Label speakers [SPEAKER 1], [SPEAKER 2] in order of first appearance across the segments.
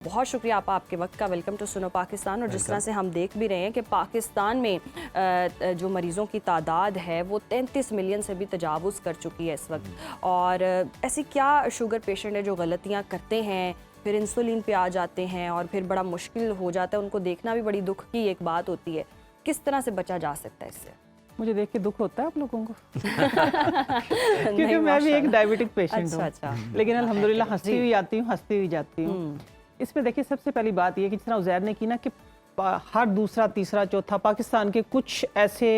[SPEAKER 1] बहुत शुक्रिया आपके वक्त का। वेलकम टू सुनो पाकिस्तान। और जिस तरह से हम देख भी रहे हैं कि पाकिस्तान में जो मरीज़ों की तादाद है वो 33 मिलियन से भी तजावुज़ कर चुकी है इस वक्त। और ऐसी क्या शुगर पेशेंट है जो गलतियां करते हैं, फिर इंसुलिन पे आ जाते हैं और फिर बड़ा मुश्किल हो जाता है, उनको देखना भी बड़ी दुख की एक बात होती है। किस तरह से बचा जा सकता है इससे?
[SPEAKER 2] मुझे देख के दुख होता है आप लोगों को क्योंकि मैं भी एक डायबिटिक पेशेंट हूँ। लेकिन अल्हम्दुलिल्लाह हंसती हुई आती हूँ, हंसती हुई जाती हूँ। इसमें देखिए सबसे पहली बात ये कि जिस तरह उज़ैर ने की ना कि हर दूसरा तीसरा चौथा पाकिस्तान के कुछ ऐसे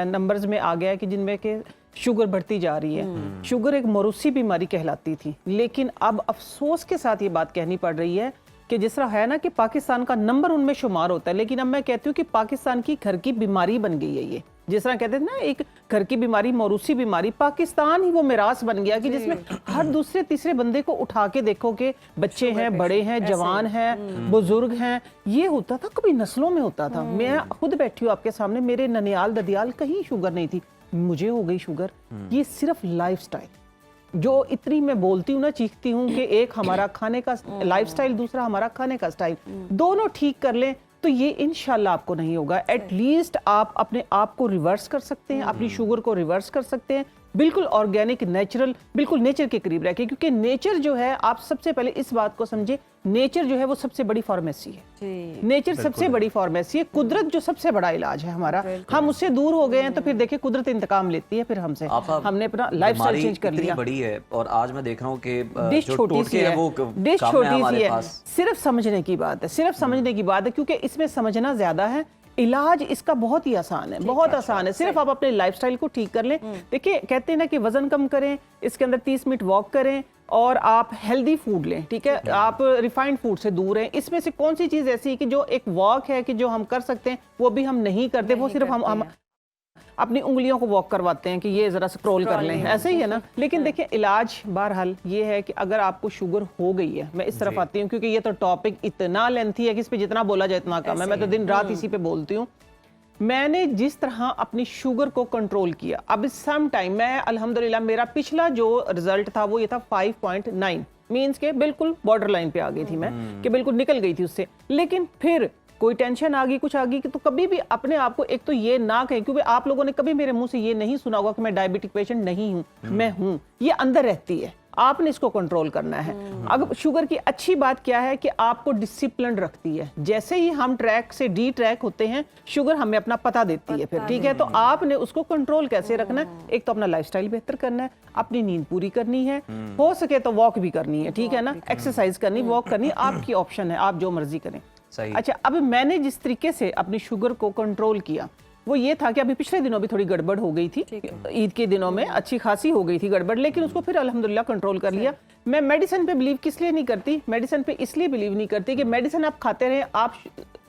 [SPEAKER 2] नंबर्स में आ गया है कि जिनमें के शुगर बढ़ती जा रही है। शुगर एक मौरूसी बीमारी कहलाती थी, लेकिन अब अफसोस के साथ ये बात कहनी पड़ रही है कि जिस तरह है ना कि पाकिस्तान का नंबर उनमें शुमार होता है, लेकिन अब मैं कहती हूँ कि पाकिस्तान की घर की बीमारी बन गई है। ये जिस तरह कहते थे ना एक घर की बीमारी, मौरूसी बीमारी, पाकिस्तान ही वो मिरास बन गया कि जिसमें हर दूसरे तीसरे बंदे को उठा के देखो कि बच्चे हैं, बड़े हैं, जवान हैं, बुजुर्ग हैं। ये होता था कभी नस्लों में होता था। मैं खुद बैठी हूँ आपके सामने, मेरे ननियाल ददियाल कहीं शुगर नहीं थी, मुझे हो गई शुगर। ये सिर्फ लाइफस्टाइल जो इतनी मैं बोलती हूँ ना, चीखती हूँ कि एक हमारा खाने का लाइफस्टाइल, दूसरा हमारा खाने का स्टाइल, दोनों ठीक कर लें तो ये इंशाल्लाह आपको नहीं होगा। एटलीस्ट आप अपने आप को रिवर्स कर सकते हैं, अपनी शुगर को रिवर्स कर सकते हैं, बिल्कुल ऑर्गेनिक, नेचुरल, बिल्कुल नेचर के करीब रह के। क्योंकि नेचर जो है, आप सबसे पहले इस बात को समझे, नेचर जो है वो सबसे बड़ी फार्मेसी है। नेचर सबसे बड़ी फार्मेसी है। कुदरत जो सबसे बड़ा इलाज है हमारा। हम उससे दूर हो गए हैं तो फिर देखिए कुदरत इंतकाम लेती है फिर हमसे। हमने अपना लाइफस्टाइल चेंज कर लिया।
[SPEAKER 3] बड़ी है और आज मैं देख रहा हूँ कि
[SPEAKER 2] डिश छोटी सी है, डिश छोटी सी है। सिर्फ समझने की बात है, सिर्फ समझने की बात है, क्योंकि इसमें समझना ज्यादा है। इलाज इसका बहुत ही आसान है, बहुत आसान है। सिर्फ आप अपने लाइफस्टाइल को ठीक कर लें। देखिए कहते हैं ना कि वजन कम करें, इसके अंदर 30 मिनट वॉक करें और आप हेल्दी फूड लें, ठीक है, आप रिफाइंड फूड से दूर हैं। इसमें से कौन सी चीज ऐसी है कि जो एक वॉक है कि जो हम कर सकते हैं, वो भी हम नहीं करते। वो सिर्फ हम अपनी उंगलियों को वॉक करवाते हैं कि ये जरा स्क्रॉल कर लें, ऐसे ही है ना। लेकिन देखिए इलाज बहरहाल ये है कि अगर आपको शुगर हो गई है, मैं इस तरफ आती हूँ क्योंकि ये तो टॉपिक इतना लेंथी है कि इस पे जितना बोला जाए इतना कम है। मैं तो दिन रात इसी पे बोलती हूँ। मैंने जिस तरह अपनी शुगर को कंट्रोल किया, अब सम टाइम मैं अल्हम्दुलिल्लाह, मेरा पिछला जो रिजल्ट था वो ये था 5.9, मीन्स के बिल्कुल बॉर्डर लाइन पे आ गई थी मैं, कि बिल्कुल निकल गई थी उससे। लेकिन फिर कोई टेंशन आ गई, कुछ आ गई, तो कभी भी अपने आप को एक तो ये ना कहें, क्योंकि आप लोगों ने कभी मेरे मुंह से ये नहीं सुना होगा कि मैं डायबिटिक पेशेंट नहीं हूं, मैं हूं। ये अंदर रहती है, आपने इसको कंट्रोल करना है। अगर शुगर की अच्छी बात क्या है कि आपको डिसिप्लिन रखती है। जैसे ही हम ट्रैक से डी ट्रैक होते हैं, शुगर हमें अपना पता देती है फिर, ठीक है। तो आपने उसको कंट्रोल कैसे रखना है? एक तो अपना लाइफस्टाइल बेहतर करना है, अपनी नींद पूरी करनी है, हो सके तो वॉक भी करनी है, ठीक है ना, एक्सरसाइज करनी, वॉक करनी, आपकी ऑप्शन है, आप जो मर्जी करें। अच्छा, अब मैंने जिस तरीके से अपनी शुगर को कंट्रोल किया वो ये था कि अभी पिछले दिनों भी थोड़ी गड़बड़ हो गई थी, ईद के दिनों में अच्छी खासी हो गई थी गड़बड़, लेकिन उसको फिर अल्हम्दुलिल्लाह कंट्रोल कर लिया। मैं मेडिसिन पे बिलीव किस लिए नहीं करती, मेडिसिन पे इसलिए बिलीव नहीं करती कि मेडिसिन आप खाते रहे, आप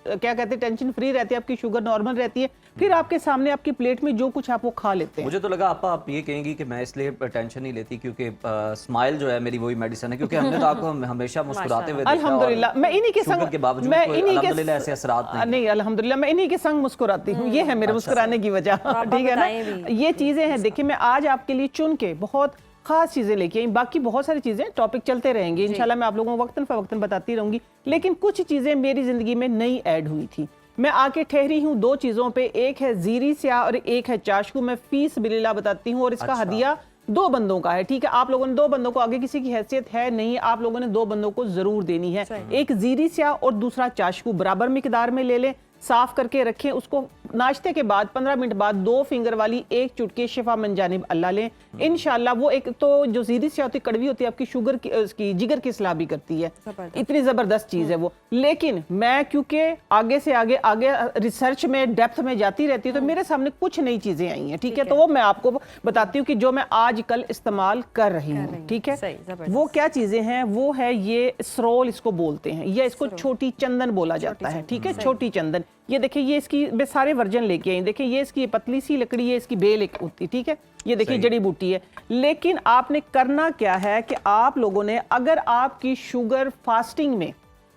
[SPEAKER 2] क्या कहते हैं, टेंशन फ्री रहती है, आपकी शुगर नॉर्मल रहती है, फिर आपके सामने आपकी प्लेट में जो कुछ आप वो खा लेते हैं।
[SPEAKER 3] मुझे तो लगा आप ये कहेंगी कि मैं इसलिए टेंशन नहीं लेती क्योंकि स्माइल जो है मेरी वही मेडिसिन है, क्योंकि हमने तो आपको हमेशा मुस्कुराते हुए देखा।
[SPEAKER 2] अल्हम्दुलिल्लाह मैं इन्हीं के संग
[SPEAKER 3] के बावजूद अल्हम्दुलिल्लाह ऐसे असरात
[SPEAKER 2] नहीं, अल्हम्दुलिल्लाह मैं इन्हीं के संग मुस्कुराती हूँ। ये है मेरे मुस्कुराने की वजह, ठीक है ना। ये चीजें हैं। देखिए मैं आज आपके लिए चुन के बहुत खास चीजें लेके आई, बाकी बहुत सारी चीजें टॉपिक चलते रहेंगे इंशाल्लाह, मैं आप लोगों को वक्तन फवक्तन बताती रहूंगी। लेकिन कुछ चीजें मेरी जिंदगी में नई ऐड हुई थी, मैं आके ठहरी हूँ दो चीजों पे, एक है जीरी स्याह और एक है चाशकू। मैं फीस बिलिल्लाह बताती हूँ और इसका हदिया 2 बंदों का है, ठीक है। आप लोगों ने 2 बंदों को, आगे किसी की हैसियत है नहीं, आप लोगों ने 2 बंदों को जरूर देनी है। एक जीरी स्याह और दूसरा चाशकू, बराबर मिकदार में ले लें, साफ करके रखें उसको। नाश्ते के बाद 15 मिनट बाद 2 फिंगर वाली 1 चुटकी शिफा मन जानिब अल्लाह लें इंशाल्लाह। वो एक तो जो जीरी से होती कड़वी होती है, आपकी शुगर की जिगर की इस्लाह भी करती है, इतनी जबरदस्त चीज है वो। लेकिन मैं क्योंकि आगे से आगे रिसर्च में डेप्थ में जाती रहती हूँ, तो मेरे सामने कुछ नई चीजें आई हैं, ठीक है। तो वो मैं आपको बताती हूँ कि जो मैं आजकल इस्तेमाल कर रही हूँ, ठीक है। वो क्या चीजें हैं? वो है ये सरोल इसको बोलते हैं, या इसको छोटी चंदन बोला जाता है, ठीक है, छोटी चंदन। ये देखिए, ये इसकी मैं सारे वर्जन लेके आई। देखिए ये इसकी पतली सी लकड़ी है, इसकी बेल एक होती, ठीक है। ये देखिए जड़ी बूटी है। लेकिन आपने करना क्या है कि आप लोगों ने, अगर आपकी शुगर फास्टिंग में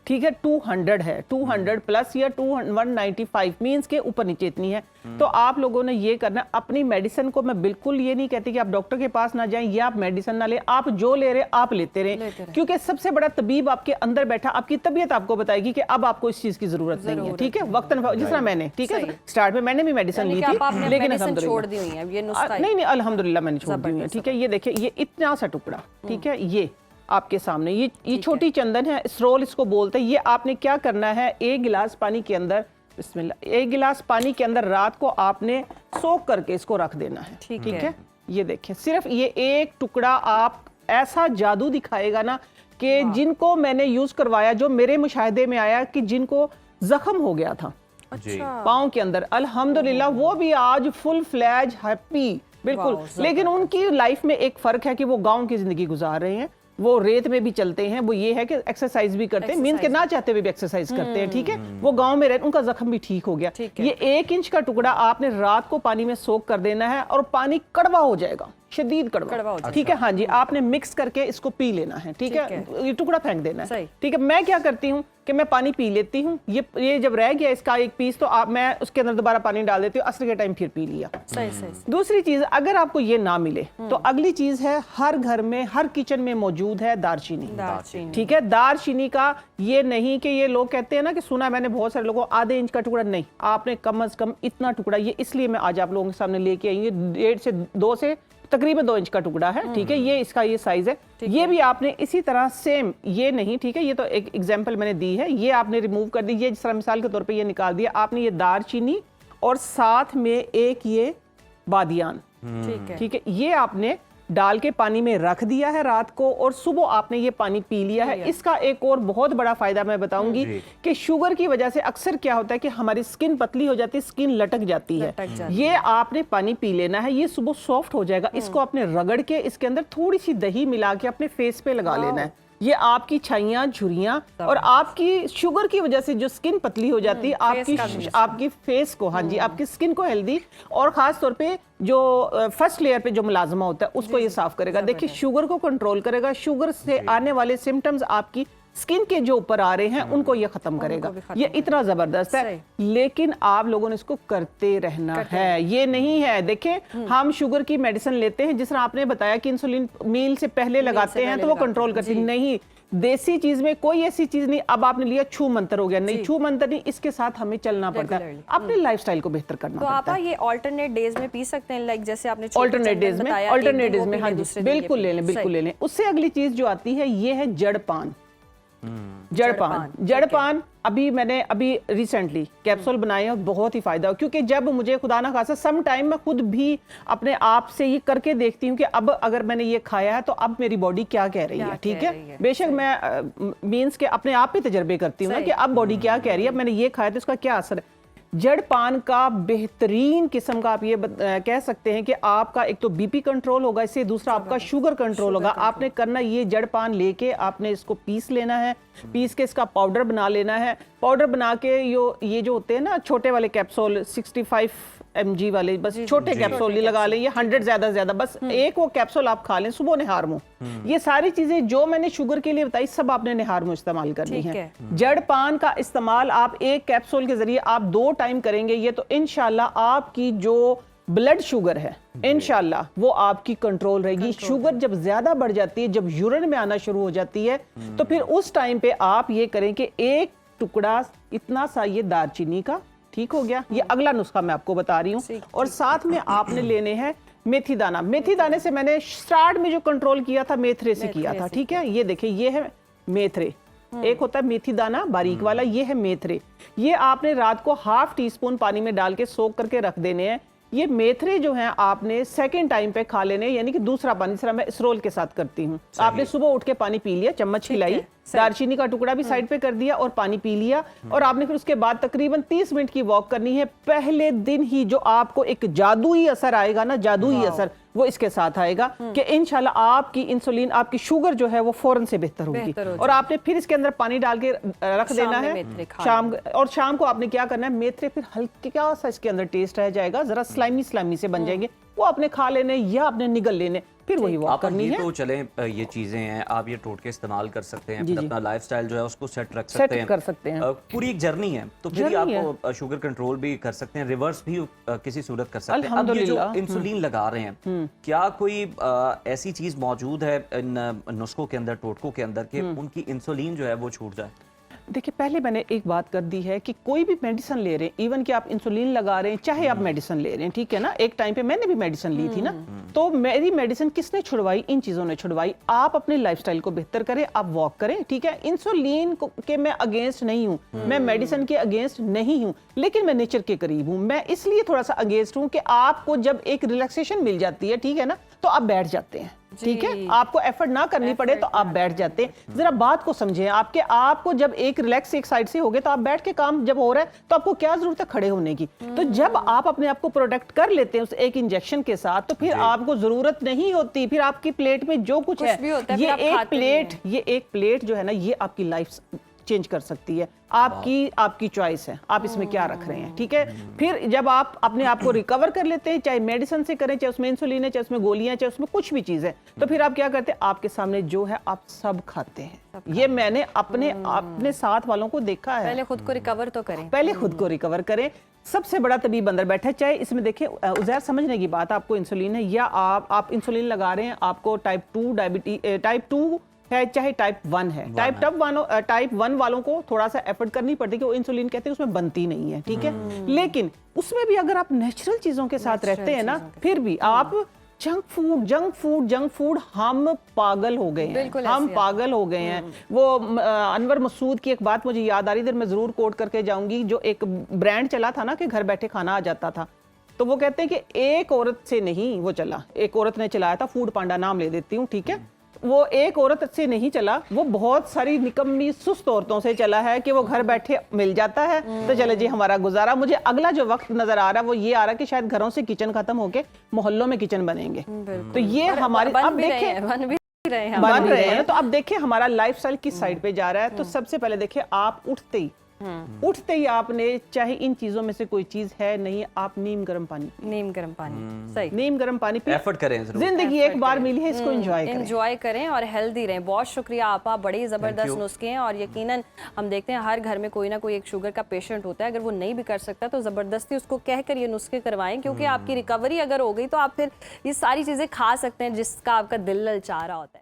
[SPEAKER 2] ठीक है 200 है, 200 प्लस या 195 मीन्स के ऊपर नीचे इतनी है। तो आप लोगों ने ये करना, अपनी मेडिसिन को, मैं बिल्कुल ये नहीं कहती कि आप डॉक्टर के पास ना जाएं या आप मेडिसिन ना लें, आप जो ले रहे आप लेते रहें, क्योंकि सबसे बड़ा तबीब आपके अंदर बैठा, आपकी तबीयत आपको बताएगी कि अब आपको इस चीज की जरूरत नहीं है। ठीक है, वक्तन जिस तरह मैंने, ठीक है, स्टार्ट में मैंने भी मेडिसिन ली थी, लेकिन नहीं अल्हम्दुलिल्लाह मैंने छोड़ दी है। ठीक है, ये देखिए ये इतना सा टुकड़ा, ठीक है, ये आपके सामने, ये छोटी चंदन है, स्रोल इसको बोलते हैं। ये आपने क्या करना है, 1 गिलास पानी के अंदर, बिस्मिल्लाह, 1 गिलास पानी के अंदर रात को आपने सोख करके इसको रख देना है। ठीक है, ये देखिए सिर्फ ये एक टुकड़ा आप ऐसा जादू दिखाएगा ना कि जिनको मैंने यूज करवाया, जो मेरे मुशाहिदे में आया कि जिनको जख्म हो गया था पाँव के अंदर, अल्हम्दुलिल्लाह वो भी आज फुल फ्लैज हैप्पी, बिल्कुल। लेकिन उनकी लाइफ में एक फर्क है कि वो गाँव की जिंदगी गुजार रहे हैं, वो रेत में भी चलते हैं, वो ये है कि एक्सरसाइज भी करते हैं, मीन्स के ना चाहते हुए भी एक्सरसाइज करते हैं। ठीक है, वो गांव में रहते, उनका जख्म भी ठीक हो गया। ये 1 इंच का टुकड़ा आपने रात को पानी में सोख कर देना है और पानी कड़वा हो जाएगा, शदीद कड़वा। ठीक है, हाँ जी, आपने मिक्स करके इसको पी लेना है। ठीक है, ये टुकड़ा फेंक देना है। ठीक है, मैं क्या करती हूँ कि मैं पानी पी लेती हूँ, ये जब रह गया इसका एक पीस, तो मैं उसके अंदर दोबारा पानी डाल देती हूँ, असर के टाइम फिर पी लिया। दूसरी चीज, अगर आपको ये ना मिले तो अगली चीज है, हर घर में, हर किचन में मौजूद है दारचीनी। ठीक है, दारचीनी का ये नहीं कि ये लोग कहते हैं ना कि सुना मैंने बहुत सारे लोगों, आधे इंच का टुकड़ा नहीं, आपने कम से कम इतना टुकड़ा, ये इसलिए मैं आज आप लोगों के सामने लेके आई हूँ, 1.5 से 2 से तकरीबन 2 इंच का टुकड़ा है। ठीक है, ये इसका ये साइज है। ये भी आपने इसी तरह सेम, ये नहीं, ठीक है, ये तो एक एग्जांपल मैंने दी है, ये आपने रिमूव कर दी, ये जिस तरह मिसाल के तौर पे ये निकाल दिया आपने, ये दारचीनी और साथ में एक ये बादियान, ठीक है, ये आपने डाल के पानी में रख दिया है रात को, और सुबह आपने ये पानी पी लिया है। इसका एक और बहुत बड़ा फायदा मैं बताऊंगी कि शुगर की वजह से अक्सर क्या होता है कि हमारी स्किन पतली हो जाती है, स्किन लटक जाती है। ये आपने पानी पी लेना है, ये सुबह सॉफ्ट हो जाएगा। इसको आपने रगड़ के इसके अंदर थोड़ी सी दही मिला के अपने फेस पे लगा लेना है। ये आपकी छाइयाँ, झुर्रियाँ और आपकी शुगर की वजह से जो स्किन पतली हो जाती है, आपकी फेस को, हाँ जी, आपकी स्किन को हेल्दी और खास तौर पे जो फर्स्ट लेयर पे जो मुलाजमा होता है उसको ये साफ करेगा। देखिए, शुगर को कंट्रोल करेगा, शुगर से आने वाले सिम्टम्स आपकी स्किन के जो ऊपर आ रहे हैं उनको ये खत्म करेगा। ये इतना जबरदस्त है, लेकिन आप लोगों ने इसको करते रहना है, ये नहीं है। देखिए, हम शुगर की मेडिसिन लेते हैं, जिस तरह आपने बताया कि इंसुलिन मील से पहले लगाते हैं तो वो कंट्रोल करती नहीं, देसी चीज में कोई ऐसी चीज नहीं। अब आपने लिया छू मंत्र हो गया, नहीं छू मंत्र नहीं, इसके साथ हमें चलना पड़ता है, अपने लाइफस्टाइल को बेहतर करना पड़ता है।
[SPEAKER 1] ये ऑल्टरनेट डेज में पी सकते हैं, लाइक जैसे आपने
[SPEAKER 2] ऑल्टरनेट डेज में, हाँ जी, बिल्कुल ले लें, बिल्कुल ले लें। उससे अगली चीज जो आती है ये है जड़पान। जड़पान अभी रिसेंटली कैप्सूल बनाए हैं, बहुत ही फायदा हो, क्योंकि जब मुझे खुदा ना खासा सम टाइम मैं खुद भी अपने आप से ये करके देखती हूँ कि अब अगर मैंने ये खाया है तो अब मेरी बॉडी क्या कह रही है। ठीक है, बेशक मैं मींस के अपने आप ही तजर्बे करती हूँ ना कि अब बॉडी क्या कह रही है, अब मैंने ये खाया तो इसका क्या असर है। जड़पान का बेहतरीन किस्म का आप ये कह सकते हैं कि आपका एक तो बीपी कंट्रोल होगा इससे, दूसरा आपका शुगर कंट्रोल होगा। आपने करना ये, जड़पान लेके आपने इसको पीस लेना है, पीस के इसका पाउडर बना लेना है। पाउडर बना के ये जो होते हैं ना छोटे वाले कैप्सूल 65 mg वाले, बस छोटे कैप्सूल ही लगा लें, ये 100 ज्यादा बस एक वो कैप्सूल आप खा लें सुबह निहार मुंह। ये सारी चीजें जो मैंने शुगर के लिए बताई सब आपने निहार मुंह इस्तेमाल करनी है। जड़पान का इस्तेमाल आप एक कैप्सूल के जरिए आप 2 टाइम करेंगे, ये तो इंशाल्लाह आपकी जो ब्लड शुगर है इंशाल्लाह वो आपकी कंट्रोल रहेगी। शुगर जब ज्यादा बढ़ जाती है, जब यूरिन में आना शुरू हो जाती है, तो फिर उस टाइम पे आप ये करें कि एक टुकड़ा इतना सा ये दालचीनी का, ठीक हो गया। ये अगला नुस्खा मैं आपको बता रही हूँ, और साथ में आपने लेने हैं मेथी दाना। मेथी दाने से मैंने स्टार्ट में जो कंट्रोल किया था मेथरे से किया था। ठीक है, ये देखिए, ये है मेथरे, एक होता है मेथी दाना बारीक वाला, ये है मेथरे। ये आपने रात को ½ टीस्पून पानी में डाल के सोख करके रख देने हैं। ये मेथरे जो हैं आपने सेकंड टाइम पे खा लेने, यानी कि दूसरा पानी, जिस तरह मैं इस रोल के साथ करती हूँ। आपने सुबह उठ के पानी पी लिया, चम्मच खिलाई, दालचीनी का टुकड़ा भी साइड पे कर दिया और पानी पी लिया, और आपने फिर उसके बाद तकरीबन 30 मिनट की वॉक करनी है। पहले दिन ही जो आपको एक जादुई असर आएगा ना, जादुई असर वो इसके साथ आएगा कि इंशाल्लाह आपकी इंसुलिन, आपकी शुगर जो है वो फौरन से बेहतर होगी। और आपने फिर इसके अंदर पानी डाल के रख देना है शाम को आपने क्या करना है, मेथरे फिर हल्का सा इसके अंदर टेस्ट रह जाएगा, जरा स्लाइमी से बन जाएंगे, वो आपने खा लेने या आपने निगल लेने। फिर वही वॉक
[SPEAKER 3] आप
[SPEAKER 2] करनी
[SPEAKER 3] ये
[SPEAKER 2] है।
[SPEAKER 3] तो चलें ये चीज़ें हैं, आप ये टोटके इस्तेमाल कर सकते हैं,
[SPEAKER 2] जी,
[SPEAKER 3] फिर
[SPEAKER 2] जी।
[SPEAKER 3] अपना लाइफस्टाइल जो है उसको सेट रख
[SPEAKER 2] सेट
[SPEAKER 3] सकते हैं,
[SPEAKER 2] कर सकते हैं।
[SPEAKER 3] पूरी एक जर्नी है, तो फिर ही
[SPEAKER 2] जर्नी
[SPEAKER 3] आप शुगर कंट्रोल भी कर सकते हैं, रिवर्स भी किसी सूरत कर सकते हैं। अब ये जो
[SPEAKER 2] अल्हम्दुलिल्लाह।
[SPEAKER 3] इंसुलिन लगा रहे हैं, क्या कोई ऐसी चीज़ मौजूद है इन नुस्खों के अंदर, टोटकों के अंदर कि उनकी इंसुलिन जो है वो छूट जाए?
[SPEAKER 2] देखिए, पहले मैंने एक बात कर दी है कि कोई भी मेडिसिन ले रहे हैं, इवन कि आप इंसुलिन लगा रहे हैं, चाहे आप मेडिसिन ले रहे हैं, ठीक है ना, एक टाइम पे मैंने भी मेडिसिन ली थी ना, तो मेरी मेडिसिन किसने छुड़वाई? इन चीज़ों ने छुड़वाई। आप अपने लाइफस्टाइल को बेहतर करें, आप वॉक करें, ठीक है। इंसुलिन के मैं अगेंस्ट नहीं हूँ, मैं मेडिसिन के अगेंस्ट नहीं हूँ, लेकिन मैं नेचर के करीब हूँ। मैं इसलिए थोड़ा सा अगेंस्ट हूँ कि आपको जब एक रिलैक्सेशन मिल जाती है, ठीक है ना, तो आप बैठ जाते हैं, ठीक है। आपको एफर्ट ना करनी पड़े तो आप बैठ जाते हैं। जरा बात को समझें, आपको जब एक रिलैक्स एक साइड से हो गए तो आप बैठ के काम जब हो रहा है तो आपको क्या जरूरत है खड़े होने की। तो जब आप अपने आप को प्रोटेक्ट कर लेते हैं उस एक इंजेक्शन के साथ, तो फिर आपको जरूरत नहीं होती, फिर आपकी प्लेट में जो कुछ है, ये एक प्लेट जो है ना, ये आपकी लाइफ चेंज कर सकती है। आपकी चॉइस है, आप इसमें क्या रख रहे हैं, ठीक है। फिर जब आप अपने आप को रिकवर कर लेते हैं, चाहे मेडिसिन से करें, चाहे उसमें इंसुलिन है, चाहे उसमें गोलियां, चाहे उसमें कुछ भी चीज है, तो फिर आप क्या करते हैं? आपके सामने जो है आप सब खाते हैं। ये मैंने अपने साथ वालों को देखा है।
[SPEAKER 1] पहले खुद को रिकवर तो करें,
[SPEAKER 2] पहले खुद को रिकवर करें। सबसे बड़ा तबीब अंदर बैठा है, चाहे इसमें देखिए उज़ैर समझने की बात, आपको इंसुलिन है या आप इंसुलिन लगा रहे हैं, आपको टाइप 2 डायबिटीज, टाइप 2 है, चाहे टाइप 1 है। टाइप 1 वालों को थोड़ा सा एफर्ट करनी पड़ती है कि वो इंसुलिन कहते हैं उसमें बनती नहीं है, ठीक है। लेकिन उसमें भी अगर आप नेचुरल चीजों के साथ रहते हैं ना, फिर भी आप जंक फूड हम पागल हो गए हैं, हम पागल हो गए हैं। वो अनवर मसूद की एक बात मुझे याद आ रही, इधर मैं जरूर कोट करके जाऊंगी, जो एक ब्रांड चला था ना कि घर बैठे खाना आ जाता था, तो वो कहते हैं कि एक औरत से नहीं वो चला, एक औरत ने चलाया था, फूड पांडा नाम ले देती हूँ, ठीक है। वो एक औरत से नहीं चला, वो बहुत सारी निकम्मी सुस्त औरतों से चला है कि वो घर बैठे मिल जाता है तो चले जी हमारा गुजारा। मुझे अगला जो वक्त नजर आ रहा है वो ये आ रहा है कि शायद घरों से किचन खत्म होके मोहल्लों में किचन बनेंगे। तो ये हमारी अब देखें बन रहे हैं, तो अब देखिए हमारा लाइफस्टाइल किस साइड पे जा रहा है। तो सबसे पहले देखिए, आप उठते ही आपने, चाहे इन चीजों में से कोई चीज है नहीं, आप नीम गर्म पानी सही, नीम गर्म पानी पे
[SPEAKER 3] एफर्ट करें।
[SPEAKER 2] जिंदगी एक बार मिली है, इसको एंजॉय
[SPEAKER 1] करें और हेल्दी रहें। बहुत शुक्रिया आपा, बड़े ज़बरदस्त नुस्खे हैं और यकीनन हम देखते हैं हर घर में कोई ना कोई एक शुगर का पेशेंट होता है। अगर वो नहीं भी कर सकता तो ज़बरदस्ती उसको कहकर ये नुस्खे करवाएं, क्योंकि आपकी रिकवरी अगर हो गई तो आप फिर ये सारी चीज़ें खा सकते हैं जिसका आपका दिल ललचा रहा होता है।